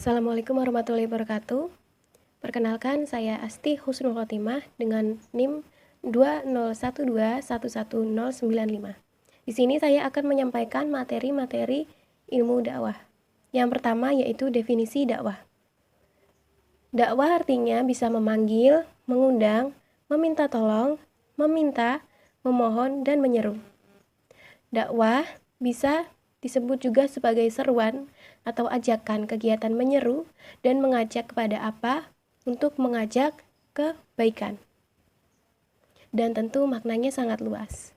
Assalamualaikum warahmatullahi wabarakatuh. Perkenalkan, saya Asti Husnul Khotimah dengan NIM 201211095. Di sini saya akan menyampaikan materi-materi ilmu dakwah. Yang pertama yaitu definisi dakwah. Dakwah artinya bisa memanggil, mengundang, meminta tolong, meminta, memohon, dan menyeru. Dakwah bisa disebut juga sebagai seruan atau ajakan kegiatan menyeru dan mengajak kepada apa untuk mengajak kebaikan. Dan tentu maknanya sangat luas.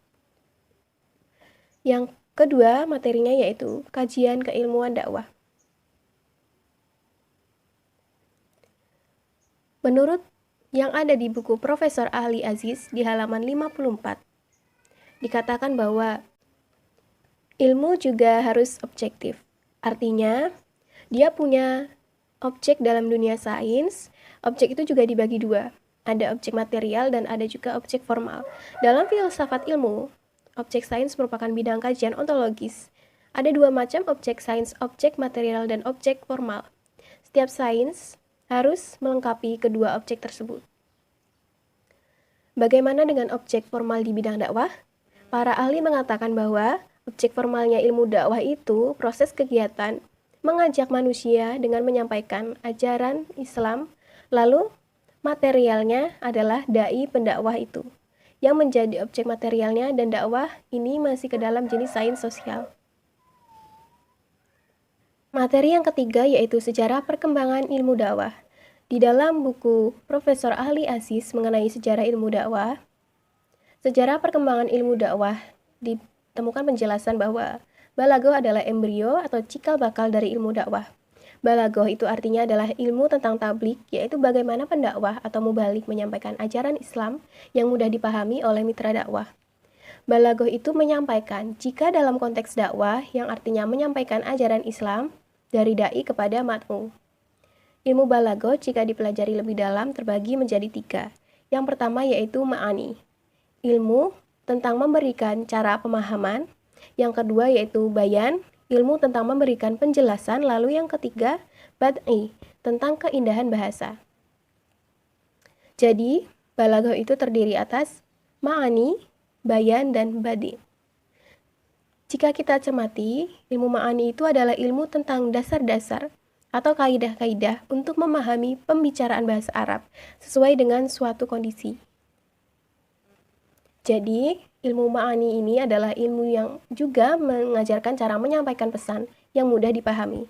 Yang kedua materinya yaitu kajian keilmuan dakwah. Menurut yang ada di buku Profesor Ali Aziz di halaman 54, dikatakan bahwa ilmu juga harus objektif. Artinya, dia punya objek dalam dunia sains. Objek itu juga dibagi dua. Ada objek material dan ada juga objek formal. Dalam filsafat ilmu, objek sains merupakan bidang kajian ontologis. Ada dua macam objek sains, objek material dan objek formal. Setiap sains harus melengkapi kedua objek tersebut. Bagaimana dengan objek formal di bidang dakwah? Para ahli mengatakan bahwa objek formalnya ilmu dakwah itu proses kegiatan mengajak manusia dengan menyampaikan ajaran Islam, lalu materialnya adalah dai pendakwah itu, yang menjadi objek materialnya, dan dakwah ini masih ke dalam jenis sains sosial. Materi yang ketiga yaitu sejarah perkembangan ilmu dakwah. Di dalam buku Profesor Ali Aziz mengenai sejarah ilmu dakwah, sejarah perkembangan ilmu dakwah ditemukan penjelasan bahwa balaghah adalah embrio atau cikal bakal dari ilmu dakwah. Balaghah itu artinya adalah ilmu tentang tabligh, yaitu bagaimana pendakwah atau mubalik menyampaikan ajaran Islam yang mudah dipahami oleh mitra dakwah. Balaghah itu menyampaikan jika dalam konteks dakwah yang artinya menyampaikan ajaran Islam dari dai kepada mat'u. Ilmu balaghah jika dipelajari lebih dalam terbagi menjadi 3. Yang pertama yaitu ma'ani, ilmu tentang memberikan cara pemahaman. Yang kedua yaitu bayan, ilmu tentang memberikan penjelasan. Lalu yang ketiga, bad'i, tentang keindahan bahasa. Jadi, balaghah itu terdiri atas ma'ani, bayan, dan badi. Jika kita cermati, ilmu ma'ani itu adalah ilmu tentang dasar-dasar atau kaidah-kaidah untuk memahami pembicaraan bahasa Arab sesuai dengan suatu kondisi. Jadi, ilmu ma'ani ini adalah ilmu yang juga mengajarkan cara menyampaikan pesan yang mudah dipahami.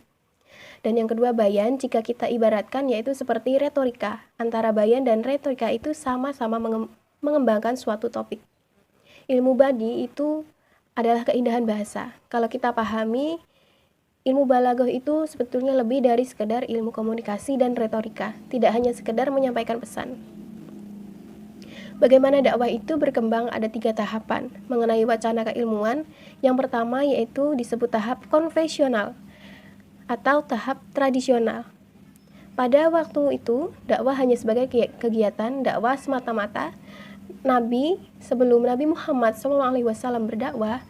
Dan yang kedua, bayan, jika kita ibaratkan yaitu seperti retorika. Antara bayan dan retorika itu sama-sama mengembangkan suatu topik. Ilmu badi itu adalah keindahan bahasa. Kalau kita pahami, ilmu balaghah itu sebetulnya lebih dari sekedar ilmu komunikasi dan retorika. Tidak hanya sekedar menyampaikan pesan. Bagaimana dakwah itu berkembang ada 3 tahapan mengenai wacana keilmuan. Yang pertama yaitu disebut tahap konvensional atau tahap tradisional. Pada waktu itu, dakwah hanya sebagai kegiatan dakwah semata-mata. Sebelum Nabi Muhammad SAW berdakwah,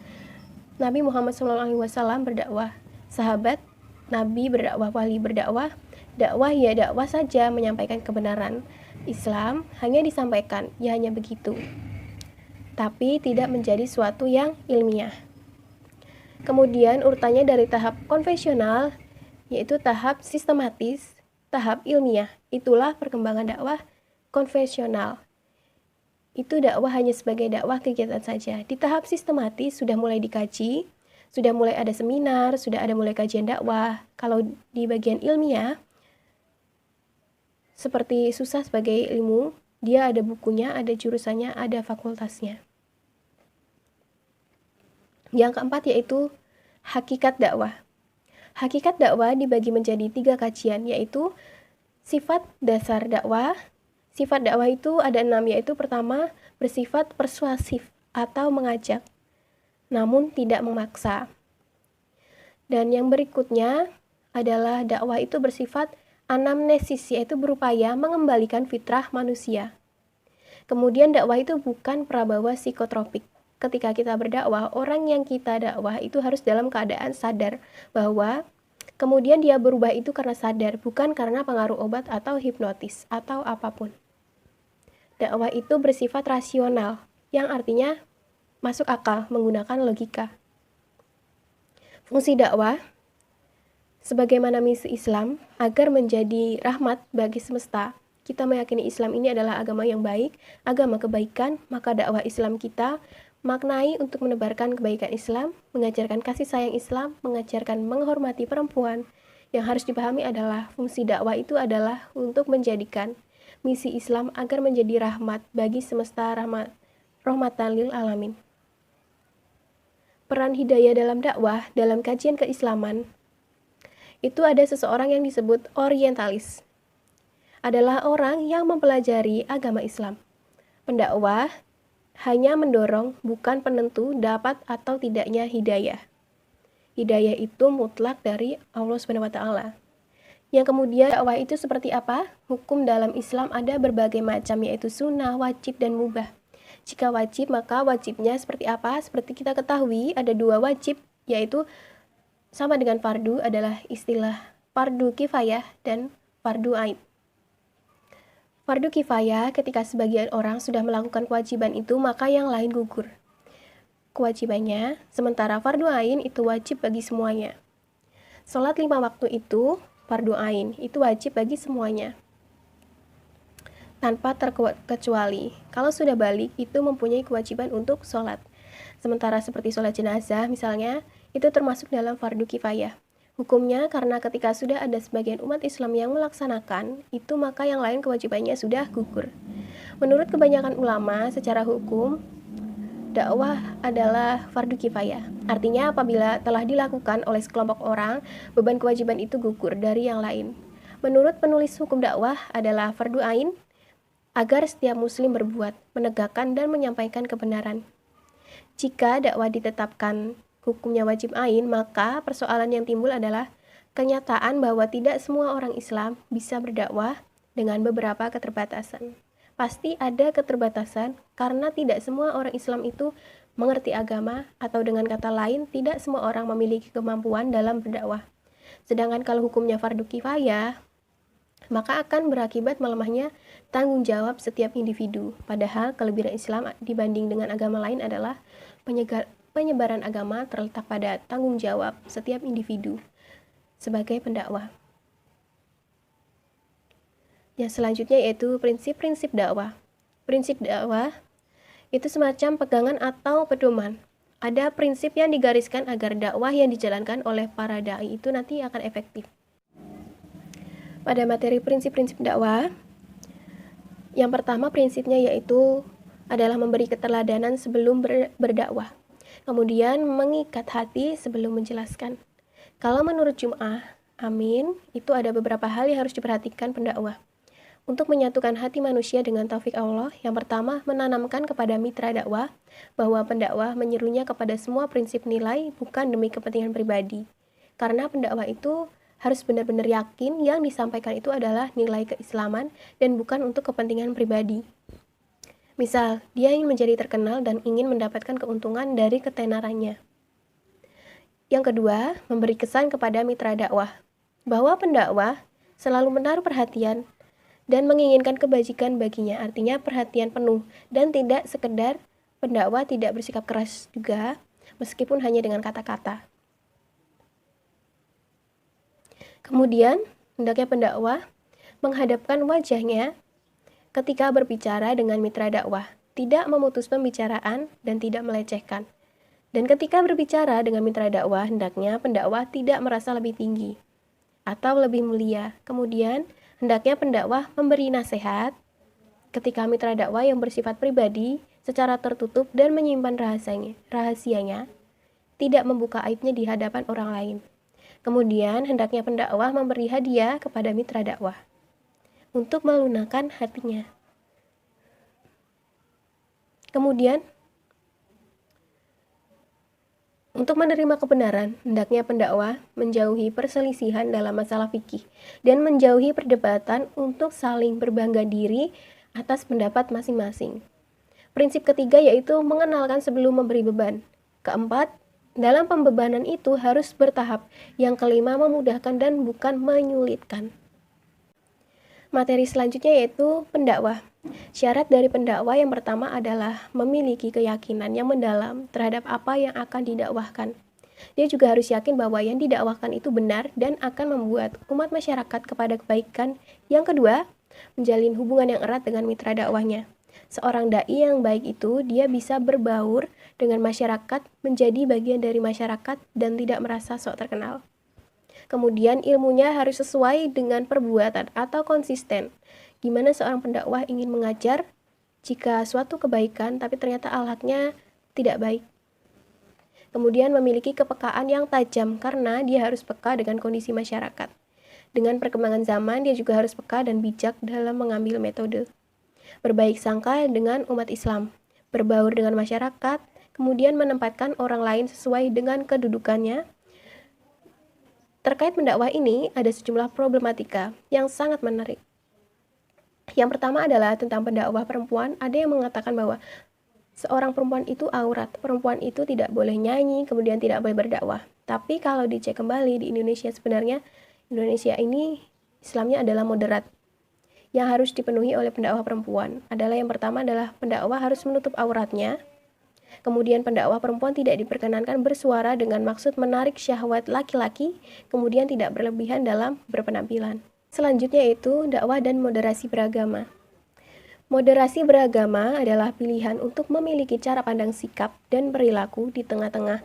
sahabat Nabi berdakwah, wali berdakwah, dakwah ya dakwah saja, menyampaikan kebenaran Islam hanya disampaikan, ya hanya begitu, tapi tidak menjadi suatu yang ilmiah. Kemudian urutannya dari tahap konvensional yaitu tahap sistematis, tahap ilmiah. Itulah perkembangan dakwah konvensional. Itu dakwah hanya sebagai dakwah kegiatan saja. Di tahap sistematis sudah mulai dikaji, sudah mulai ada seminar, sudah ada mulai kajian dakwah. Kalau di bagian ilmiah, seperti susah sebagai ilmu, dia ada bukunya, ada jurusannya, ada fakultasnya. Yang keempat yaitu hakikat dakwah. Hakikat dakwah dibagi menjadi 3 kajian, yaitu sifat dasar dakwah. Sifat dakwah itu ada 6, yaitu pertama, bersifat persuasif atau mengajak, namun tidak memaksa. Dan yang berikutnya adalah dakwah itu bersifat anamnesis, yaitu berupaya mengembalikan fitrah manusia. Kemudian dakwah itu bukan prabawa psikotropik. Ketika kita berdakwah, orang yang kita dakwah itu harus dalam keadaan sadar bahwa Kemudian dia berubah itu karena sadar, bukan karena pengaruh obat atau hipnotis atau apapun. Dakwah itu bersifat rasional, yang artinya masuk akal menggunakan logika. Fungsi dakwah sebagaimana misi Islam agar menjadi rahmat bagi semesta. Kita meyakini Islam ini adalah agama yang baik, agama kebaikan, maka dakwah Islam kita maknai untuk menebarkan kebaikan Islam, mengajarkan kasih sayang Islam, mengajarkan menghormati perempuan. Yang harus dipahami adalah fungsi dakwah itu adalah untuk menjadikan misi Islam agar menjadi rahmat bagi semesta, rahmatan lil alamin. Peran hidayah dalam dakwah, dalam kajian keislaman, itu ada seseorang yang disebut orientalis. Adalah orang yang mempelajari agama Islam. Pendakwah hanya mendorong, bukan penentu dapat atau tidaknya hidayah. Hidayah itu mutlak dari Allah SWT. Yang kemudian dakwah itu seperti apa? Hukum dalam Islam ada berbagai macam, yaitu sunnah, wajib, dan mubah. Jika wajib, maka wajibnya seperti apa? Seperti kita ketahui, ada dua wajib, yaitu sama dengan fardu adalah istilah fardu kifayah dan fardu ain. Fardu kifayah ketika sebagian orang sudah melakukan kewajiban itu, maka yang lain gugur kewajibannya, sementara fardu ain itu wajib bagi semuanya. Sholat 5 waktu itu fardu ain, itu wajib bagi semuanya, tanpa terkecuali. Kalau sudah balik, itu mempunyai kewajiban untuk sholat. Sementara seperti sholat jenazah misalnya, itu termasuk dalam fardu kifayah. Hukumnya karena ketika sudah ada sebagian umat Islam yang melaksanakan, itu maka yang lain kewajibannya sudah gugur. Menurut kebanyakan ulama, secara hukum, dakwah adalah fardu kifayah. Artinya apabila telah dilakukan oleh sekelompok orang, beban kewajiban itu gugur dari yang lain. Menurut penulis hukum dakwah adalah fardu ain, agar setiap muslim berbuat, menegakkan dan menyampaikan kebenaran. Jika dakwah ditetapkan hukumnya wajib ain, maka persoalan yang timbul adalah kenyataan bahwa tidak semua orang Islam bisa berdakwah dengan beberapa keterbatasan. Pasti ada keterbatasan karena tidak semua orang Islam itu mengerti agama, atau dengan kata lain, tidak semua orang memiliki kemampuan dalam berdakwah. Sedangkan kalau hukumnya fardu kifayah, maka akan berakibat melemahnya tanggung jawab setiap individu. Padahal kelebihan Islam dibanding dengan agama lain adalah penyebaran agama terletak pada tanggung jawab setiap individu sebagai pendakwah. Yang selanjutnya yaitu prinsip-prinsip dakwah. Prinsip dakwah itu semacam pegangan atau pedoman. Ada prinsip yang digariskan agar dakwah yang dijalankan oleh para dai itu nanti akan efektif. Pada materi prinsip-prinsip dakwah, yang pertama prinsipnya yaitu adalah memberi keteladanan sebelum berdakwah. Kemudian mengikat hati sebelum menjelaskan. Kalau menurut Jum'ah, amin, itu ada beberapa hal yang harus diperhatikan pendakwah. Untuk menyatukan hati manusia dengan taufik Allah, yang pertama menanamkan kepada mitra dakwah bahwa pendakwah menyerunya kepada semua prinsip nilai bukan demi kepentingan pribadi. Karena pendakwah itu harus benar-benar yakin yang disampaikan itu adalah nilai keislaman dan bukan untuk kepentingan pribadi. Misal, dia ingin menjadi terkenal dan ingin mendapatkan keuntungan dari ketenarannya. Yang kedua, memberi kesan kepada mitra dakwah bahwa pendakwah selalu menaruh perhatian dan menginginkan kebajikan baginya, artinya perhatian penuh, dan tidak sekedar pendakwah tidak bersikap keras juga, meskipun hanya dengan kata-kata. Kemudian, hendaknya pendakwah menghadapkan wajahnya ketika berbicara dengan mitra dakwah, tidak memutus pembicaraan dan tidak melecehkan. Dan ketika berbicara dengan mitra dakwah, hendaknya pendakwah tidak merasa lebih tinggi atau lebih mulia. Kemudian, hendaknya pendakwah memberi nasihat ketika mitra dakwah yang bersifat pribadi secara tertutup dan menyimpan rahasianya, tidak membuka aibnya di hadapan orang lain. Kemudian, hendaknya pendakwah memberi hadiah kepada mitra dakwah untuk melunakkan hatinya. Kemudian, untuk menerima kebenaran, hendaknya pendakwah menjauhi perselisihan dalam masalah fikih dan menjauhi perdebatan untuk saling berbangga diri atas pendapat masing-masing. Prinsip ketiga yaitu mengenalkan sebelum memberi beban. Keempat, Dalam pembebanan itu harus bertahap. Yang kelima, memudahkan dan bukan menyulitkan. Materi selanjutnya yaitu pendakwah. Syarat dari pendakwah yang pertama adalah memiliki keyakinan yang mendalam terhadap apa yang akan didakwahkan. Dia juga harus yakin bahwa yang didakwahkan itu benar dan akan membuat umat masyarakat kepada kebaikan. Yang kedua, menjalin hubungan yang erat dengan mitra dakwahnya. Seorang dai yang baik itu dia bisa berbaur dengan masyarakat, menjadi bagian dari masyarakat dan tidak merasa sok terkenal. Kemudian ilmunya harus sesuai dengan perbuatan atau konsisten. Gimana seorang pendakwah ingin mengajar jika suatu kebaikan tapi ternyata akhlaknya tidak baik. Kemudian memiliki kepekaan yang tajam karena dia harus peka dengan kondisi masyarakat. Dengan perkembangan zaman dia juga harus peka dan bijak dalam mengambil metode. Berbaik sangka dengan umat Islam, berbaur dengan masyarakat, kemudian menempatkan orang lain sesuai dengan kedudukannya. Terkait mendakwah ini, ada sejumlah problematika yang sangat menarik. Yang pertama adalah tentang pendakwah perempuan. Ada yang mengatakan bahwa seorang perempuan itu aurat, perempuan itu tidak boleh nyanyi, kemudian tidak boleh berdakwah. Tapi kalau dicek kembali di Indonesia, sebenarnya Indonesia ini Islamnya adalah moderat. Yang harus dipenuhi oleh pendakwah perempuan adalah yang pertama adalah pendakwah harus menutup auratnya. Kemudian pendakwah perempuan tidak diperkenankan bersuara dengan maksud menarik syahwat laki-laki, kemudian tidak berlebihan dalam berpenampilan. Selanjutnya yaitu dakwah dan moderasi beragama. Moderasi beragama adalah pilihan untuk memiliki cara pandang sikap dan perilaku di tengah-tengah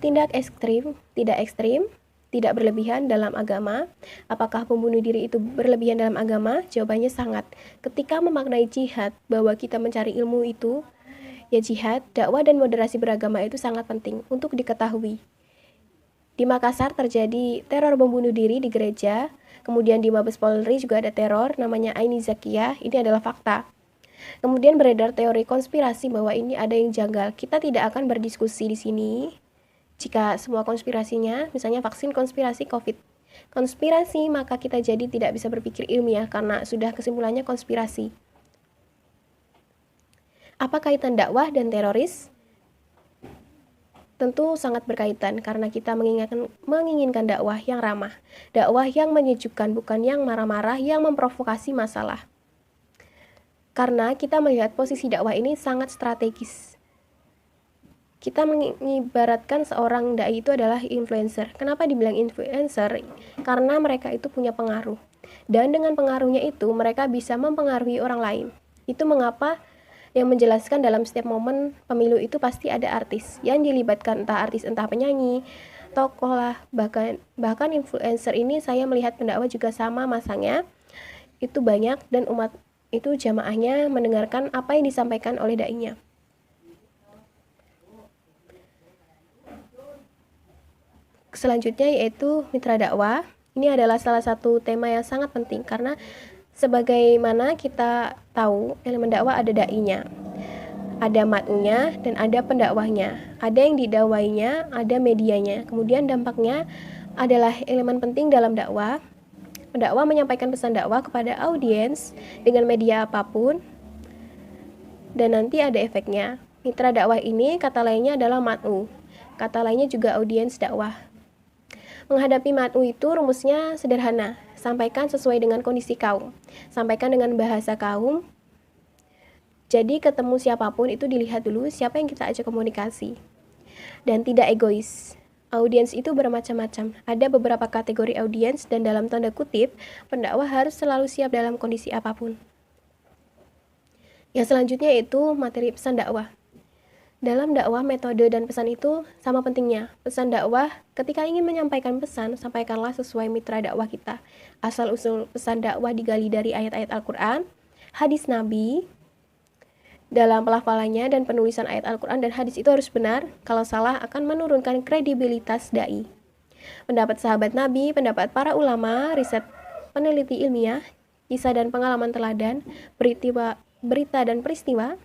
tindak ekstrim, tidak berlebihan dalam agama. Apakah pembunuh diri itu berlebihan dalam agama? Jawabannya sangat. Ketika memaknai jihad, bahwa kita mencari ilmu itu, ya jihad, dakwah dan moderasi beragama itu sangat penting untuk diketahui. Di Makassar terjadi teror bom bunuh diri di gereja, kemudian di Mabes Polri juga ada teror namanya Aini Zakiyah, ini adalah fakta. Kemudian beredar teori konspirasi bahwa ini ada yang janggal. Kita tidak akan berdiskusi di sini jika semua konspirasinya, misalnya vaksin konspirasi COVID. Konspirasi, maka kita jadi tidak bisa berpikir ilmiah karena sudah kesimpulannya konspirasi. Apa kaitan dakwah dan teroris? Tentu sangat berkaitan karena kita menginginkan dakwah yang ramah, dakwah yang menyejukkan, bukan yang marah-marah, yang memprovokasi masalah. Karena kita melihat posisi dakwah ini sangat strategis. Kita mengibaratkan seorang dai itu adalah influencer. Kenapa dibilang influencer? Karena mereka itu punya pengaruh. Dan dengan pengaruhnya itu mereka bisa mempengaruhi orang lain. Itu mengapa yang menjelaskan dalam setiap momen pemilu itu pasti ada artis yang dilibatkan, entah artis entah penyanyi, tokoh lah, bahkan influencer ini saya melihat pendakwah juga sama masangnya. Itu banyak dan umat itu jamaahnya mendengarkan apa yang disampaikan oleh dai-nya. Selanjutnya yaitu mitra dakwah. Ini adalah salah satu tema yang sangat penting karena sebagaimana kita tahu, elemen dakwah ada dai-nya, ada mat'unya, dan ada pendakwahnya. Ada yang didakwainya, ada medianya. Kemudian dampaknya adalah elemen penting dalam dakwah. Pendakwah menyampaikan pesan dakwah kepada audiens dengan media apapun, dan nanti ada efeknya. Mitra dakwah ini kata lainnya adalah mat'u. Kata lainnya juga audiens dakwah. Menghadapi mat'u itu rumusnya sederhana. Sampaikan sesuai dengan kondisi kaum. Sampaikan dengan bahasa kaum. Jadi ketemu siapapun itu dilihat dulu siapa yang kita ajak komunikasi. Dan tidak egois. Audiens itu bermacam-macam. Ada beberapa kategori audiens dan dalam tanda kutip, pendakwah harus selalu siap dalam kondisi apapun. Yang selanjutnya yaitu materi pesan dakwah. Dalam dakwah, metode dan pesan itu sama pentingnya. Pesan dakwah, ketika ingin menyampaikan pesan, sampaikanlah sesuai mitra dakwah kita. Asal-usul pesan dakwah digali dari ayat-ayat Al-Quran, hadis Nabi, dalam pelafalannya dan penulisan ayat Al-Quran dan hadis itu harus benar. Kalau salah akan menurunkan kredibilitas dai. Pendapat sahabat Nabi, pendapat para ulama, riset peneliti ilmiah, kisah dan pengalaman teladan, berita dan peristiwa,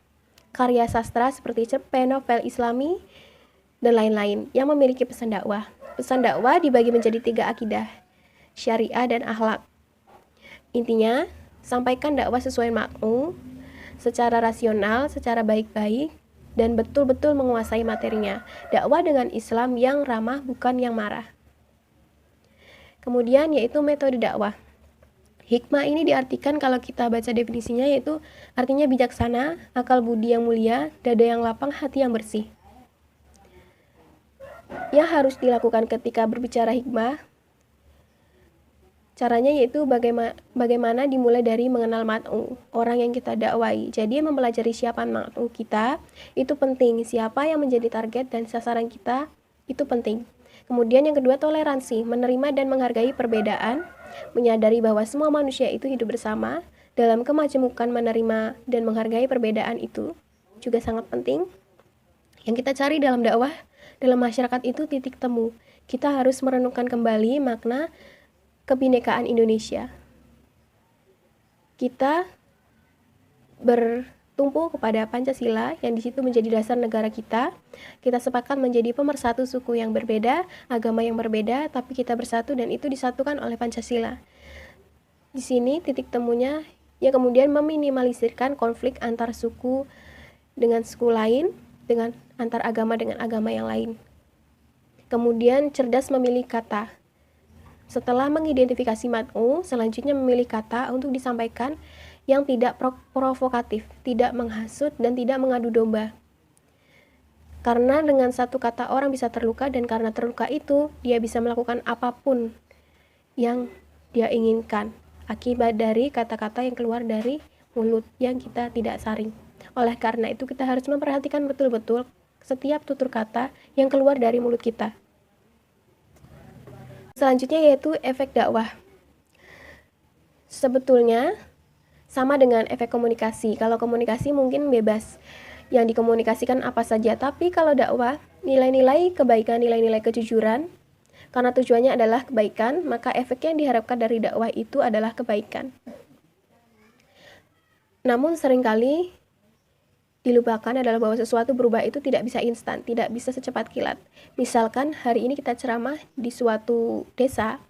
karya sastra seperti cerpen, novel Islami, dan lain-lain yang memiliki pesan dakwah. Pesan dakwah dibagi menjadi 3 akidah, syariah dan akhlak. Intinya, sampaikan dakwah sesuai makmu, secara rasional, secara baik-baik, dan betul-betul menguasai materinya. Dakwah dengan Islam yang ramah, bukan yang marah. Kemudian yaitu metode dakwah. Hikmah ini diartikan kalau kita baca definisinya, yaitu artinya bijaksana, akal budi yang mulia, dada yang lapang, hati yang bersih. Yang harus dilakukan ketika berbicara hikmah, caranya yaitu bagaimana dimulai dari mengenal mat'u, orang yang kita dakwai. Jadi mempelajari siapa mat'u kita itu penting, siapa yang menjadi target dan sasaran kita itu penting. Kemudian yang kedua, toleransi, menerima dan menghargai perbedaan, menyadari bahwa semua manusia itu hidup bersama. Dalam kemajemukan, menerima dan menghargai perbedaan itu juga sangat penting. Yang kita cari dalam dakwah, dalam masyarakat itu titik temu. Kita harus merenungkan kembali makna kebinekaan Indonesia. Kita bertumpu kepada Pancasila yang di situ menjadi dasar negara kita. Kita sepakat menjadi pemersatu suku yang berbeda, agama yang berbeda, tapi kita bersatu dan itu disatukan oleh Pancasila. Di sini titik temunya ya kemudian meminimalisirkan konflik antar suku dengan suku lain, dengan antar agama dengan agama yang lain. Kemudian cerdas memilih kata. Setelah mengidentifikasi mat'u, selanjutnya memilih kata untuk disampaikan yang tidak provokatif, tidak menghasut, dan tidak mengadu domba. Karena dengan satu kata orang bisa terluka, dan karena terluka itu, dia bisa melakukan apapun yang dia inginkan akibat dari kata-kata yang keluar dari mulut yang kita tidak saring. Oleh karena itu, kita harus memperhatikan betul-betul setiap tutur kata yang keluar dari mulut kita. Selanjutnya yaitu efek dakwah. Sebetulnya sama dengan efek komunikasi. Kalau komunikasi mungkin bebas, yang dikomunikasikan apa saja. Tapi kalau dakwah, nilai-nilai kebaikan, nilai-nilai kejujuran, karena tujuannya adalah kebaikan, maka efek yang diharapkan dari dakwah itu adalah kebaikan. Namun seringkali dilupakan adalah bahwa sesuatu berubah itu tidak bisa instan, tidak bisa secepat kilat. Misalkan hari ini kita ceramah di suatu desa,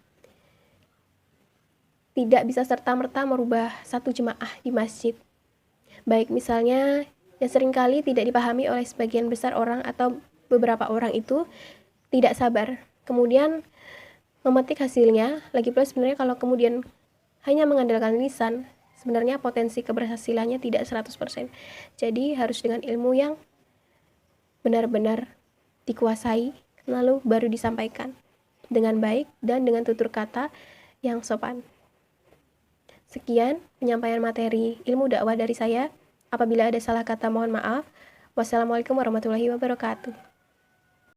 tidak bisa serta-merta merubah satu jemaah di masjid. Baik misalnya yang seringkali tidak dipahami oleh sebagian besar orang atau beberapa orang itu tidak sabar. Kemudian memetik hasilnya, lagi pula sebenarnya kalau kemudian hanya mengandalkan lisan, sebenarnya potensi keberhasilannya tidak 100%. Jadi harus dengan ilmu yang benar-benar dikuasai, lalu baru disampaikan dengan baik dan dengan tutur kata yang sopan. Sekian penyampaian materi ilmu dakwah dari saya. Apabila ada salah kata mohon maaf. Wassalamualaikum warahmatullahi wabarakatuh.